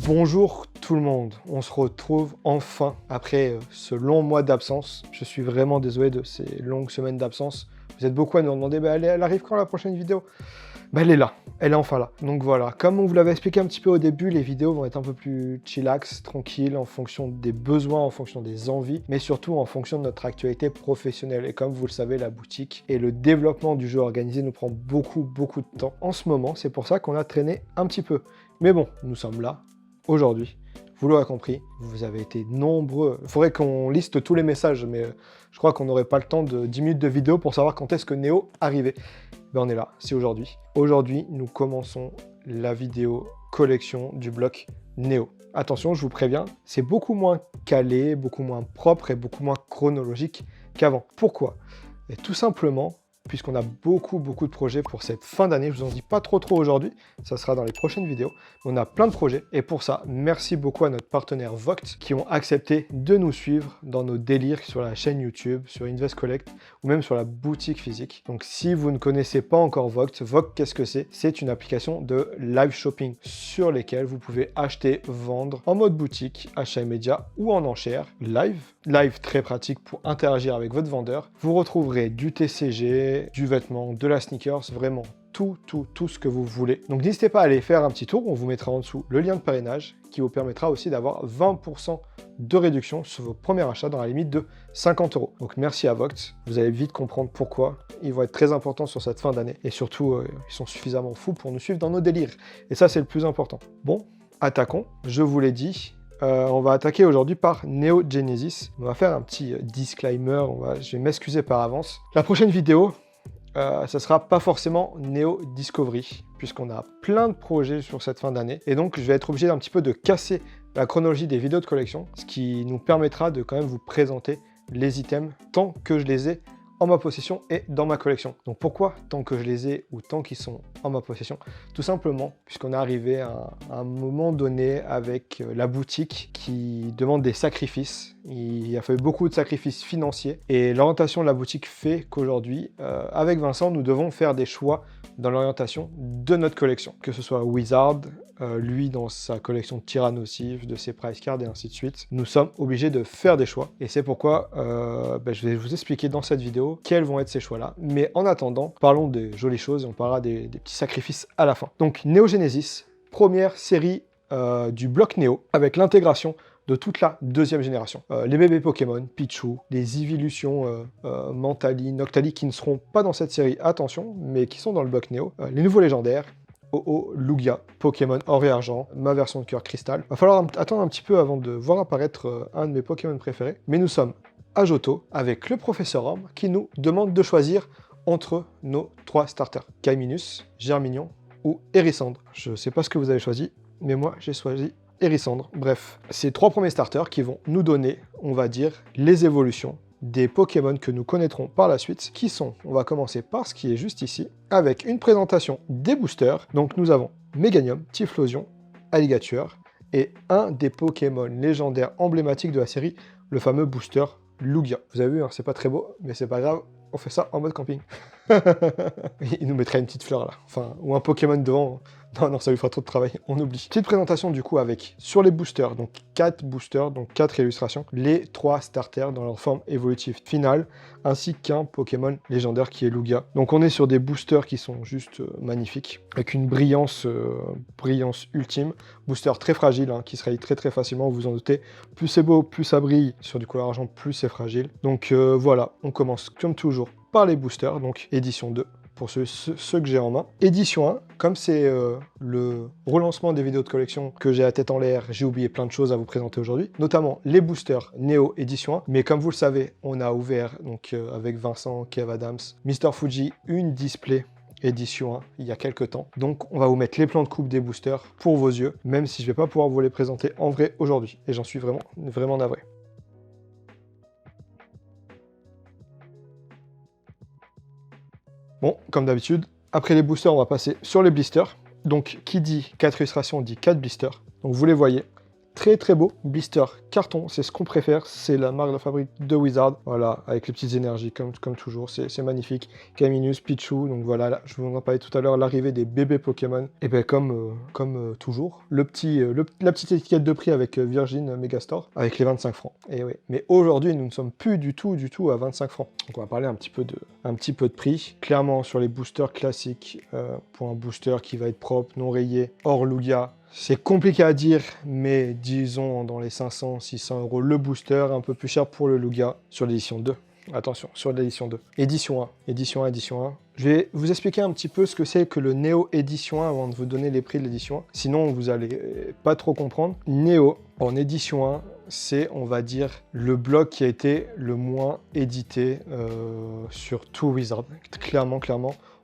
Bonjour tout le monde, on se retrouve enfin après ce long mois d'absence. Je suis vraiment désolé de ces longues semaines d'absence. Vous êtes beaucoup à nous demander, elle arrive quand la prochaine vidéo? Elle est là, elle est enfin là. Donc voilà, comme on vous l'avait expliqué un petit peu au début, les vidéos vont être un peu plus chillax, tranquilles, en fonction des besoins, en fonction des envies, mais surtout en fonction de notre actualité professionnelle. Et comme vous le savez, la boutique et le développement du jeu organisé nous prend beaucoup de temps en ce moment. C'est pour ça qu'on a traîné un petit peu. Mais bon, nous sommes là, aujourd'hui. Vous l'aurez compris, vous avez été nombreux. Il faudrait qu'on liste tous les messages, mais je crois qu'on n'aurait pas le temps de 10 minutes de vidéo pour savoir quand est-ce que Néo arrivait. Ben on est là, c'est aujourd'hui. Aujourd'hui, nous commençons la vidéo collection du bloc Néo. Attention, je vous préviens, c'est beaucoup moins calé, beaucoup moins propre et beaucoup moins chronologique qu'avant. Pourquoi? Et tout simplement, puisqu'on a beaucoup de projets pour cette fin d'année. Je vous en dis pas trop aujourd'hui, ça sera dans les prochaines vidéos. On a plein de projets et pour ça, merci beaucoup à notre partenaire Vogt qui ont accepté de nous suivre dans nos délires sur la chaîne YouTube, sur Invest Collect ou même sur la boutique physique. Donc si vous ne connaissez pas encore Vogt, Vogt qu'est-ce que c'est? C'est une application de live shopping sur lesquelles vous pouvez acheter, vendre en mode boutique, achat immédiat ou en enchère live. Live très pratique pour interagir avec votre vendeur. Vous retrouverez du TCG, du vêtement, de la sneakers, vraiment tout ce que vous voulez. Donc n'hésitez pas à aller faire un petit tour, on vous mettra en dessous le lien de parrainage qui vous permettra aussi d'avoir 20% de réduction sur vos premiers achats dans la limite de 50 €. Donc merci à Vogt, vous allez vite comprendre pourquoi. Ils vont être très importants sur cette fin d'année et surtout ils sont suffisamment fous pour nous suivre dans nos délires. Et ça c'est le plus important. Bon, attaquons, je vous l'ai dit. On va attaquer aujourd'hui par Neo Genesis. On va faire un petit disclaimer, je vais m'excuser par avance. La prochaine vidéo, ça sera pas forcément Neo Discovery, puisqu'on a plein de projets sur cette fin d'année. Et donc, je vais être obligé d'un petit peu de casser la chronologie des vidéos de collection, ce qui nous permettra de quand même vous présenter les items tant que je les ai en ma possession et dans ma collection. Donc pourquoi tant que je les ai ou tant qu'ils sont en ma possession? Tout simplement puisqu'on est arrivé à un moment donné avec la boutique qui demande des sacrifices. Il a fallu beaucoup de sacrifices financiers et l'orientation de la boutique fait qu'aujourd'hui, avec Vincent, nous devons faire des choix dans l'orientation de notre collection. Que ce soit Wizard, lui dans sa collection de Tyrannosif, de ses price cards et ainsi de suite. Nous sommes obligés de faire des choix et c'est pourquoi je vais vous expliquer dans cette vidéo quels vont être ces choix-là. Mais en attendant, parlons des jolies choses et on parlera des petits sacrifices à la fin. Donc Neo Genesis, première série du bloc Neo avec l'intégration de toute la deuxième génération. Les bébés Pokémon, Pichu, les Evolutions Mentali, Noctali qui ne seront pas dans cette série, attention, mais qui sont dans le bloc Neo. Les nouveaux légendaires, Oh, Lugia, Pokémon Or et Argent, ma version de cœur cristal. Va falloir attendre un petit peu avant de voir apparaître un de mes Pokémon préférés. Mais nous sommes à Johto avec le professeur Orbe qui nous demande de choisir entre nos 3 starters. Kaiminus, Germignon ou Hérissandre. Je ne sais pas ce que vous avez choisi, mais moi j'ai choisi Hérissandre. Bref, ces 3 premiers starters qui vont nous donner, on va dire, les évolutions des Pokémon que nous connaîtrons par la suite, qui sont, on va commencer par ce qui est juste ici, avec une présentation des boosters. Donc nous avons Meganium, Typhlosion, Alligator, et un des Pokémon légendaires emblématiques de la série, le fameux booster Lugia. Vous avez vu, hein, c'est pas très beau, mais c'est pas grave, on fait ça en mode camping. Il nous mettrait une petite fleur là, enfin, ou un Pokémon devant. Non, ça lui fera trop de travail, on oublie. Petite présentation du coup avec, sur les boosters, donc 4 boosters, donc 4 illustrations, les 3 starters dans leur forme évolutive finale, ainsi qu'un Pokémon légendaire qui est Lugia. Donc on est sur des boosters qui sont juste magnifiques, avec une brillance ultime. Booster très fragile, hein, qui se raye très facilement, vous vous en doutez. Plus c'est beau, plus ça brille, sur du couleur argent, plus c'est fragile. Donc voilà, on commence comme toujours par les boosters, donc édition 2. Pour ceux que j'ai en main. Édition 1, comme c'est le relancement des vidéos de collection que j'ai la tête en l'air, j'ai oublié plein de choses à vous présenter aujourd'hui, notamment les boosters Neo édition 1, mais comme vous le savez, on a ouvert, donc avec Vincent, Kev Adams, Mr Fuji, une display édition 1 il y a quelques temps. Donc on va vous mettre les plans de coupe des boosters pour vos yeux, même si je ne vais pas pouvoir vous les présenter en vrai aujourd'hui, et j'en suis vraiment navré. Bon, comme d'habitude, après les boosters, on va passer sur les blisters. Donc, qui dit 4 illustrations dit 4 blisters. Donc, vous les voyez, très très beau blister carton, c'est ce qu'on préfère, c'est la marque de fabrique de Wizard, voilà, avec les petites énergies comme toujours, c'est magnifique. Caminus, Pichu, donc voilà, là, je vous en parlais tout à l'heure, l'arrivée des bébés Pokémon, et bien comme toujours, la petite étiquette de prix avec Virgin Megastore, avec les 25 francs, et oui. Mais aujourd'hui, nous ne sommes plus du tout à 25 francs, donc on va parler un petit peu de prix, clairement sur les boosters classiques, pour un booster qui va être propre, non rayé, hors Lugia. C'est compliqué à dire, mais disons dans les 500-600 euros le booster, un peu plus cher pour le Lugia sur l'édition 2. Attention, sur l'édition 2. Édition 1, édition 1, édition 1. Je vais vous expliquer un petit peu ce que c'est que le Néo édition 1 avant de vous donner les prix de l'édition 1. Sinon, vous allez pas trop comprendre. Néo, en édition 1, c'est, on va dire, le bloc qui a été le moins édité sur tout Wizard. Clairement.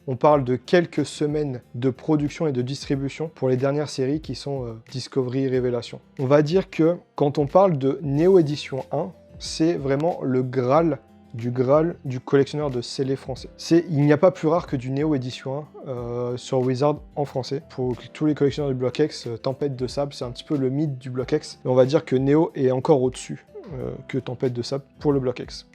On parle de quelques semaines de production et de distribution pour les dernières séries qui sont Discovery et Révélation. On va dire que quand on parle de Néo Édition 1, c'est vraiment le Graal du collectionneur de scellés français. Il n'y a pas plus rare que du Néo Édition 1 sur Wizard en français. Pour tous les collectionneurs du Block X, Tempête de Sable, c'est un petit peu le mythe du Block X. Et on va dire que Néo est encore au-dessus que Tempête de Sable pour le Block X.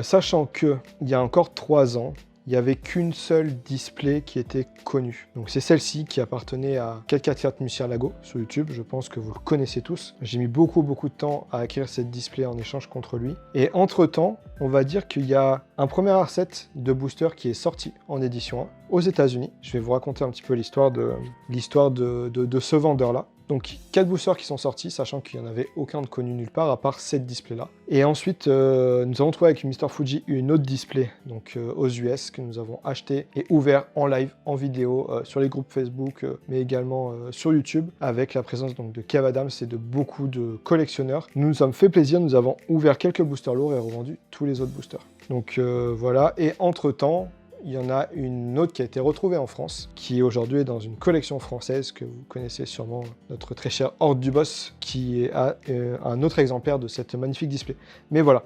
Sachant qu'il y a encore 3 ans, il n'y avait qu'une seule display qui était connue. Donc c'est celle-ci qui appartenait à 444 Murcielago sur YouTube. Je pense que vous le connaissez tous. J'ai mis beaucoup de temps à acquérir cette display en échange contre lui. Et entre-temps, on va dire qu'il y a un premier reset de booster qui est sorti en édition 1 aux États-Unis. Je vais vous raconter un petit peu l'histoire de ce vendeur-là. Donc 4 boosters qui sont sortis, sachant qu'il n'y en avait aucun de connu nulle part, à part cette display-là. Et ensuite, nous avons trouvé avec Mr. Fuji une autre display, donc aux US, que nous avons acheté et ouvert en live, en vidéo, sur les groupes Facebook, mais également sur YouTube, avec la présence donc, de Kev Adams et de beaucoup de collectionneurs. Nous nous sommes fait plaisir, nous avons ouvert quelques boosters lourds et revendu tous les autres boosters. Donc voilà, et entre-temps, il y en a une autre qui a été retrouvée en France, qui aujourd'hui est dans une collection française que vous connaissez sûrement, notre très cher Horde du Boss, qui a un autre exemplaire de cette magnifique display. Mais voilà.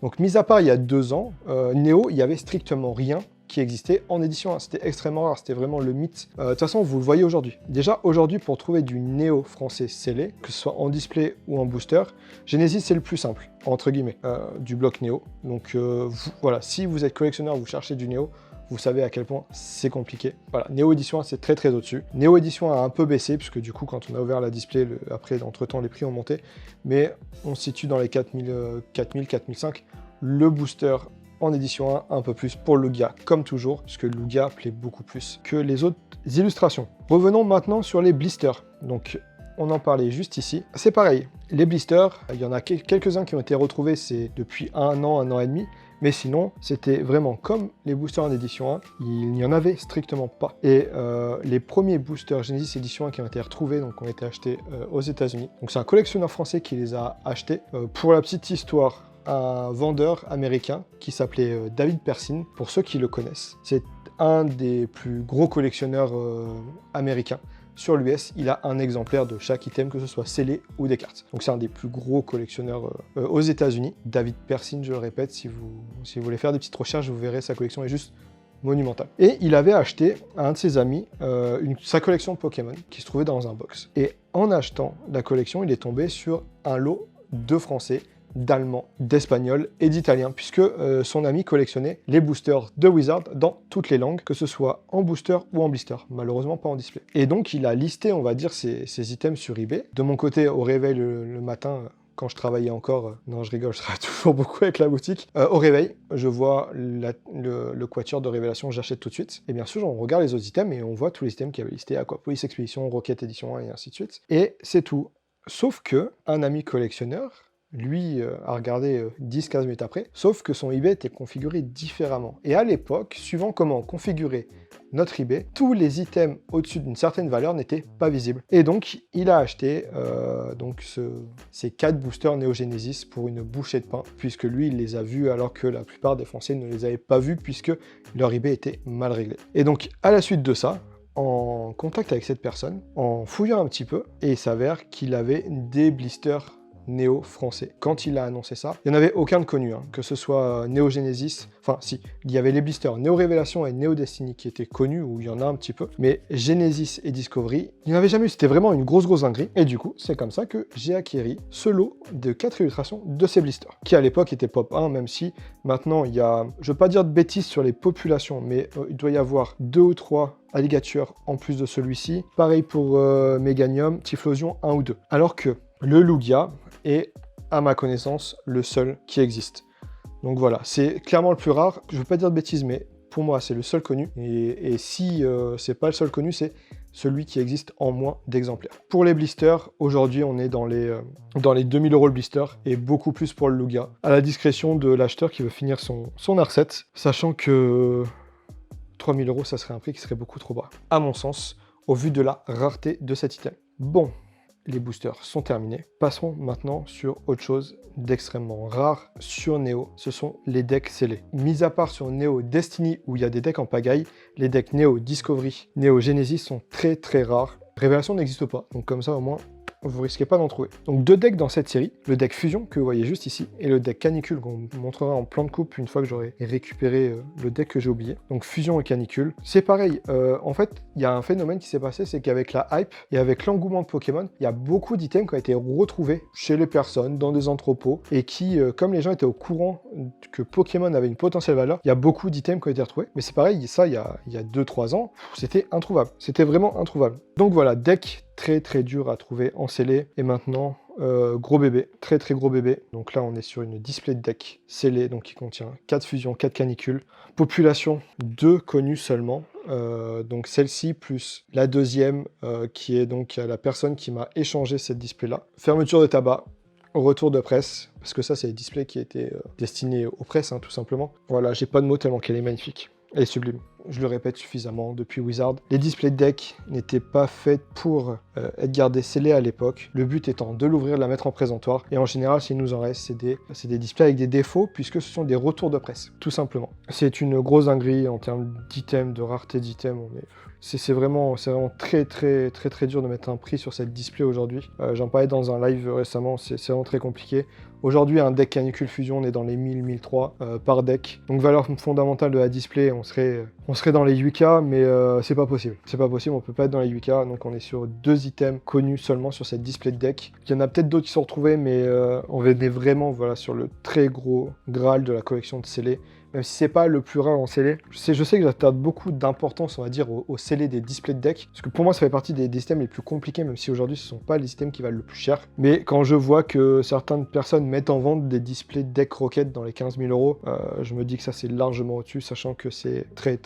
Donc, mis à part il y a 2 ans, Néo, il y avait strictement rien qui existait en édition 1. C'était extrêmement rare, c'était vraiment le mythe. De toute façon, vous le voyez aujourd'hui. Déjà, aujourd'hui, pour trouver du Néo français scellé, que ce soit en display ou en booster, Genesis, c'est le plus simple, entre guillemets, du bloc Néo. Donc, voilà, si vous êtes collectionneur, vous cherchez du Néo, vous savez à quel point c'est compliqué. Voilà, Néo Édition 1, c'est très au-dessus. Néo Édition 1 a un peu baissé, puisque du coup, quand on a ouvert la display, après, entre-temps, les prix ont monté. Mais on se situe dans les 4000, 4005. Le booster en édition 1, un peu plus pour Lugia, comme toujours, puisque Lugia plaît beaucoup plus que les autres illustrations. Revenons maintenant sur les blisters. Donc, on en parlait juste ici. C'est pareil, les blisters, il y en a quelques-uns qui ont été retrouvés, c'est depuis 1 an et demi. Mais sinon, c'était vraiment comme les boosters en édition 1, il n'y en avait strictement pas. Et les premiers boosters Genesis édition 1 qui ont été retrouvés, donc ont été achetés aux États-Unis. Donc c'est un collectionneur français qui les a achetés. Pour la petite histoire, un vendeur américain qui s'appelait David Persin, pour ceux qui le connaissent. C'est un des plus gros collectionneurs américains. Sur l'US, il a un exemplaire de chaque item, que ce soit scellé ou des cartes. Donc c'est un des plus gros collectionneurs aux États-Unis. David Persin, je le répète, si vous voulez faire des petites recherches, vous verrez, sa collection est juste monumentale. Et il avait acheté à un de ses amis sa collection Pokémon qui se trouvait dans un box. Et en achetant la collection, il est tombé sur un lot de Français, d'allemand, d'espagnol et d'italien, puisque son ami collectionnait les boosters de Wizard dans toutes les langues, que ce soit en booster ou en blister, malheureusement pas en display. Et donc il a listé, on va dire, ses items sur eBay. De mon côté, au réveil le matin, quand je travaillais encore, non je rigole, je travaille toujours beaucoup avec la boutique, au réveil, je vois le quatuor de révélation, j'achète tout de suite, et bien sûr on regarde les autres items et on voit tous les items qu'il y avait listés, Aquapolis Expedition, Rocket Edition 1 et ainsi de suite, et c'est tout. Sauf que un ami collectionneur, lui, a regardé 10-15 minutes après, sauf que son eBay était configuré différemment. Et à l'époque, suivant comment configurer notre eBay, tous les items au-dessus d'une certaine valeur n'étaient pas visibles. Et donc, il a acheté ces 4 boosters Neo Genesis pour une bouchée de pain, puisque lui, il les a vus alors que la plupart des Français ne les avaient pas vus, puisque leur eBay était mal réglé. Et donc, à la suite de ça, en contact avec cette personne, en fouillant un petit peu, et il s'avère qu'il avait des blisters Néo français. Quand il a annoncé ça, il n'y en avait aucun de connu, hein, que ce soit Néo Genesis, enfin si, il y avait les blisters Néo Révélation et Néo Destiny qui étaient connus, où il y en a un petit peu, mais Genesis et Discovery, il n'y en avait jamais eu, c'était vraiment une grosse dinguerie, et du coup, c'est comme ça que j'ai acquéri ce lot de 4 illustrations de ces blisters, qui à l'époque était pop 1, même si maintenant il y a, je veux pas dire de bêtises sur les populations, mais il doit y avoir 2 ou 3 alligatures en plus de celui-ci. Pareil pour Meganium, Typhlosion 1 ou 2. Alors que le Lugia est, à ma connaissance, le seul qui existe. Donc voilà, c'est clairement le plus rare. Je veux pas dire de bêtises, mais pour moi, c'est le seul connu. Et si c'est pas le seul connu, c'est celui qui existe en moins d'exemplaires. Pour les blisters, aujourd'hui, on est dans les 2000 € le blister et beaucoup plus pour le Lugia, à la discrétion de l'acheteur qui veut finir son R7, sachant que 3000 €, ça serait un prix qui serait beaucoup trop bas, à mon sens, au vu de la rareté de cet item. Bon, les boosters sont terminés. Passons maintenant sur autre chose d'extrêmement rare sur Néo, ce sont les decks scellés. Mis à part sur Néo Destiny où il y a des decks en pagaille, les decks Néo Discovery, Néo Genesis sont très rares. Révélation n'existe pas, donc comme ça au moins vous risquez pas d'en trouver. Donc 2 decks dans cette série, le deck Fusion que vous voyez juste ici, et le deck Canicule qu'on vous montrera en plan de coupe une fois que j'aurai récupéré le deck que j'ai oublié. Donc Fusion et Canicule. C'est pareil, en fait, il y a un phénomène qui s'est passé, c'est qu'avec la hype et avec l'engouement de Pokémon, il y a beaucoup d'items qui ont été retrouvés chez les personnes, dans des entrepôts, et qui, comme les gens étaient au courant que Pokémon avait une potentielle valeur, il y a beaucoup d'items qui ont été retrouvés. Mais c'est pareil, ça, il y a 2-3 ans, c'était introuvable. C'était vraiment introuvable. Donc voilà, deck très dur à trouver en scellé. Et maintenant, gros bébé, très gros bébé. Donc là, on est sur une display de deck scellé, donc qui contient 4 fusions, 4 canicules. Population 2 connues seulement. Donc celle-ci plus la deuxième, qui est donc la personne qui m'a échangé cette display-là. Fermeture de tabac. Retour de presse, parce que ça, c'est les displays qui étaient destinés aux presses, hein, tout simplement. Voilà, j'ai pas de mots tellement qu'elle est magnifique. Elle est sublime. Je le répète suffisamment depuis Wizard. Les displays de deck n'étaient pas faits pour être gardés scellés à l'époque. Le but étant de l'ouvrir, de la mettre en présentoir. Et en général, s'il nous en reste, c'est des displays avec des défauts, puisque ce sont des retours de presse, tout simplement. C'est une grosse dinguerie en termes d'items, de rareté d'items. C'est vraiment très dur de mettre un prix sur cette display aujourd'hui. J'en parlais dans un live récemment, c'est vraiment très compliqué. Aujourd'hui, un deck Canicule Fusion, on est dans les 1000-1003 par deck. Donc valeur fondamentale de la display, on serait dans les 8K, mais c'est pas possible. C'est pas possible, on peut pas être dans les 8K, donc on est sur 2 items connus seulement sur cette display de deck. Il y en a peut-être d'autres qui sont retrouvés, mais on est vraiment sur le très gros Graal de la collection de scellés. Même si c'est pas le plus rare en scellé. Je sais que j'attache beaucoup d'importance, on va dire, au scellé des displays de deck. Parce que pour moi, ça fait partie des systèmes les plus compliqués, même si aujourd'hui, ce ne sont pas les systèmes qui valent le plus cher. Mais quand je vois que certaines personnes mettent en vente des displays de deck Rocket dans les 15 000 €, je me dis que ça, c'est largement au-dessus, sachant que c'est très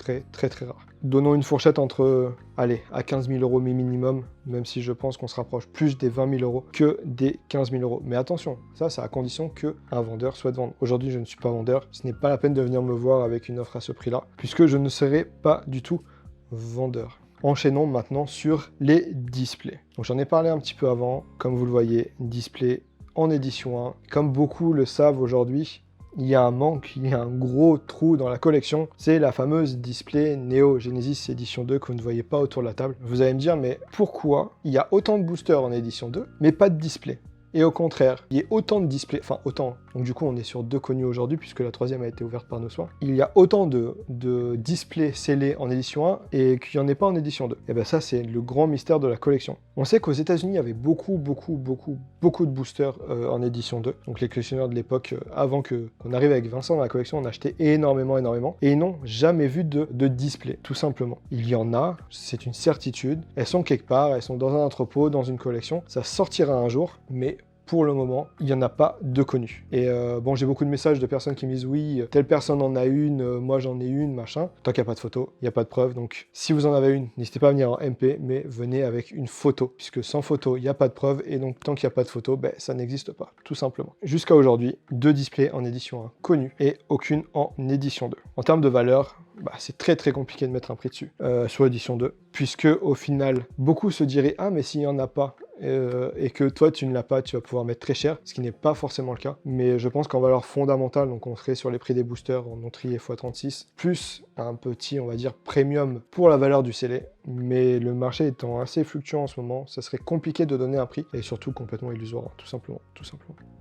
rare. Donnons une fourchette entre, allez, à 15 000 € minimum, même si je pense qu'on se rapproche plus des 20 000 € que des 15 000 €. Mais attention, ça, c'est à condition qu'un vendeur souhaite vendre. Aujourd'hui, je ne suis pas vendeur, ce n'est pas la peine de venir me voir avec une offre à ce prix-là, puisque je ne serai pas du tout vendeur. Enchaînons maintenant sur les displays. Donc j'en ai parlé un petit peu avant, comme vous le voyez, display en édition 1. Comme beaucoup le savent aujourd'hui, il y a un manque, il y a un gros trou dans la collection, c'est la fameuse display Neo Genesis édition 2 que vous ne voyez pas autour de la table. Vous allez me dire, mais pourquoi il y a autant de boosters en édition 2, mais pas de display? Et au contraire, il y a autant de displays, enfin autant, donc du coup on est sur 2 connus aujourd'hui puisque la troisième a été ouverte par nos soins. Il y a autant de displays scellés en édition 1 et qu'il n'y en ait pas en édition 2. Et bien ça c'est le grand mystère de la collection. On sait qu'aux États-Unis il y avait beaucoup de boosters en édition 2. Donc les collectionneurs de l'époque, avant qu'on arrive avec Vincent dans la collection, on achetait énormément. Et ils n'ont jamais vu de display, tout simplement. Il y en a, c'est une certitude. Elles sont quelque part, elles sont dans un entrepôt, dans une collection. Ça sortira un jour, mais pour le moment, il n'y en a pas de connus. Et bon, j'ai beaucoup de messages de personnes qui me disent oui, telle personne en a une, moi j'en ai une, machin. Tant qu'il n'y a pas de photo, il n'y a pas de preuve. Donc si vous en avez une, n'hésitez pas à venir en MP, mais venez avec une photo. Puisque sans photo, il n'y a pas de preuve. Et donc tant qu'il n'y a pas de photo, ben, ça n'existe pas, tout simplement. Jusqu'à aujourd'hui, 2 displays en édition 1 connus et aucune en édition 2. En termes de valeur, bah, c'est très compliqué de mettre un prix dessus sur l'édition 2. Puisque au final, beaucoup se diraient « Ah, mais s'il n'y en a pas, et que toi tu ne l'as pas, tu vas pouvoir mettre très cher, ce qui n'est pas forcément le cas. Mais je pense qu'en valeur fondamentale, donc on serait sur les prix des boosters en non-trié x36, plus un petit, on va dire, premium pour la valeur du scellé. Mais le marché étant assez fluctuant en ce moment, ça serait compliqué de donner un prix, et surtout complètement illusoire, tout simplement.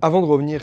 Avant de revenir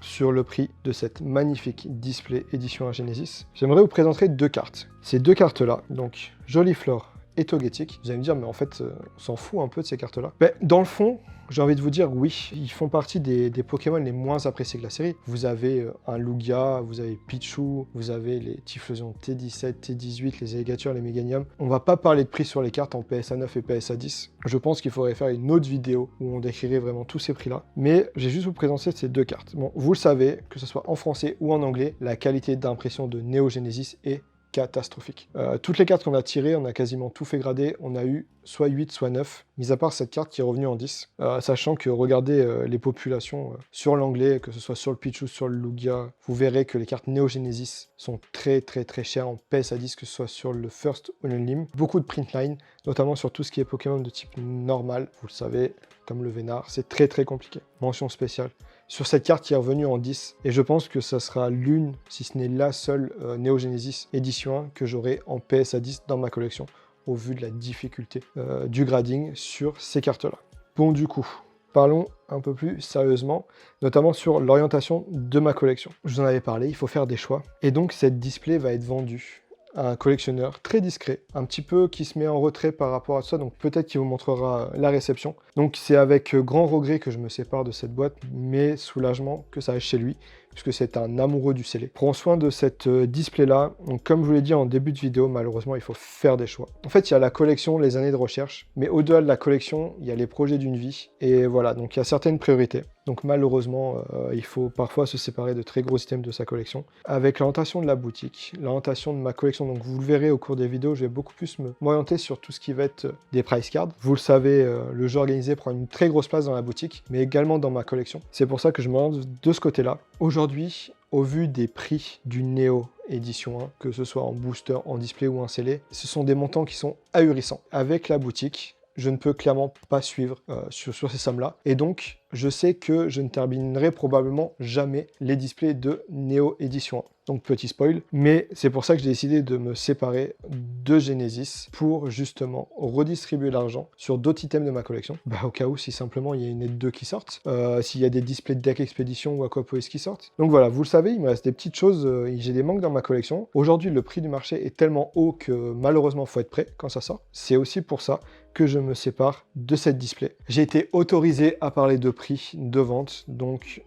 sur le prix de cette magnifique display édition Genesis, j'aimerais vous présenter deux cartes. Ces deux cartes-là, donc Joliflor et Togetic. Vous allez me dire, mais en fait, on s'en fout un peu de ces cartes-là. Mais dans le fond, j'ai envie de vous dire, oui, ils font partie des Pokémon les moins appréciés de la série. Vous avez un Lugia, vous avez Pichu, vous avez les Typhlosion T17, T18, les Alligators, les Meganium. On va pas parler de prix sur les cartes en PSA 9 et PSA 10. Je pense qu'il faudrait faire une autre vidéo où on décrirait vraiment tous ces prix-là. Mais j'ai juste vous présenter ces deux cartes. Bon, vous le savez, que ce soit en français ou en anglais, la qualité d'impression de Neo Genesis est catastrophique. Toutes les cartes qu'on a tirées, on a quasiment tout fait grader, on a eu soit 8, soit 9, mis à part cette carte qui est revenue en 10, sachant que regardez les populations sur l'anglais, que ce soit sur le Pichu, sur le Lugia, vous verrez que les cartes Neo Genesis sont très chères en PSA 10, que ce soit sur le First ou le Lim. Beaucoup de print line, notamment sur tout ce qui est Pokémon de type normal, vous le savez, comme le Vénard, c'est très compliqué. Mention spéciale sur cette carte qui est revenue en 10, et je pense que ça sera l'une, si ce n'est la seule Neo Genesis édition 1 que j'aurai en PSA 10 dans ma collection, au vu de la difficulté du grading sur ces cartes-là. Bon, du coup, parlons un peu plus sérieusement, notamment sur l'orientation de ma collection. Je vous en avais parlé, il faut faire des choix, et donc cette display va être vendue à un collectionneur très discret, un petit peu qui se met en retrait par rapport à ça, donc peut-être qu'il vous montrera la réception. Donc c'est avec grand regret que je me sépare de cette boîte, mais soulagement que ça reste chez lui, puisque c'est un amoureux du scellé. Prends soin de cette display-là. Donc comme je vous l'ai dit en début de vidéo, malheureusement, il faut faire des choix. En fait, il y a la collection, les années de recherche, mais au-delà de la collection, il y a les projets d'une vie, et voilà, donc il y a certaines priorités. Donc malheureusement, il faut parfois se séparer de très gros items de sa collection. Avec l'orientation de la boutique, l'orientation de ma collection, donc vous le verrez au cours des vidéos, je vais beaucoup plus m'orienter sur tout ce qui va être des price cards. Vous le savez, le jeu organisé prend une très grosse place dans la boutique, mais également dans ma collection. C'est pour ça que je m'oriente de ce côté-là. Aujourd'hui, au vu des prix du Neo édition 1, que ce soit en booster, en display ou en scellé, ce sont des montants qui sont ahurissants. Avec la boutique, je ne peux clairement pas suivre sur ces sommes-là. Et donc, je sais que je ne terminerai probablement jamais les displays de Neo édition 1. Donc, petit spoil. Mais c'est pour ça que j'ai décidé de me séparer de Genesis pour justement redistribuer l'argent sur d'autres items de ma collection. Bah, au cas où, si simplement il y a une aide 2 qui sortent, s'il y a des displays de deck expédition ou Aquapolis qui sortent. Donc voilà, vous le savez, il me reste des petites choses, j'ai des manques dans ma collection. Aujourd'hui, le prix du marché est tellement haut que malheureusement, il faut être prêt quand ça sort. C'est aussi pour ça que je me sépare de cette display. J'ai été autorisé à parler de prix de vente, donc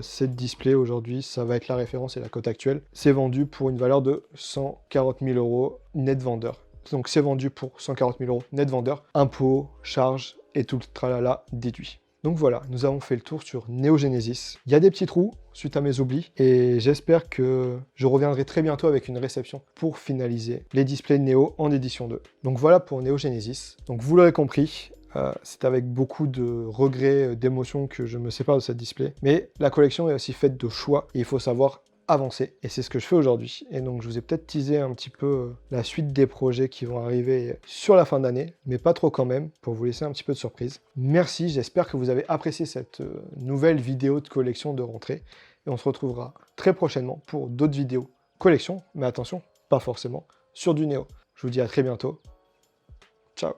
cette display aujourd'hui, ça va être la référence et la cote actuelle. C'est vendu pour une valeur de 140 000 € net vendeur. Donc c'est vendu pour 140 000 € net vendeur, impôts, charges et tout le tralala déduit. Donc voilà, nous avons fait le tour sur Neo Genesis. Il y a des petits trous suite à mes oublis et j'espère que je reviendrai très bientôt avec une réception pour finaliser les displays Neo en édition 2. Donc voilà pour Neo Genesis. Donc vous l'aurez compris, c'est avec beaucoup de regrets, d'émotions que je me sépare de cette display. Mais la collection est aussi faite de choix et il faut savoir avancer, et c'est ce que je fais aujourd'hui. Et donc je vous ai peut-être teasé un petit peu la suite des projets qui vont arriver sur la fin d'année, mais pas trop quand même, pour vous laisser un petit peu de surprise. Merci, j'espère que vous avez apprécié cette nouvelle vidéo de collection de rentrée, et on se retrouvera très prochainement pour d'autres vidéos collection, mais attention, pas forcément sur du Neo. Je vous dis à très bientôt, ciao.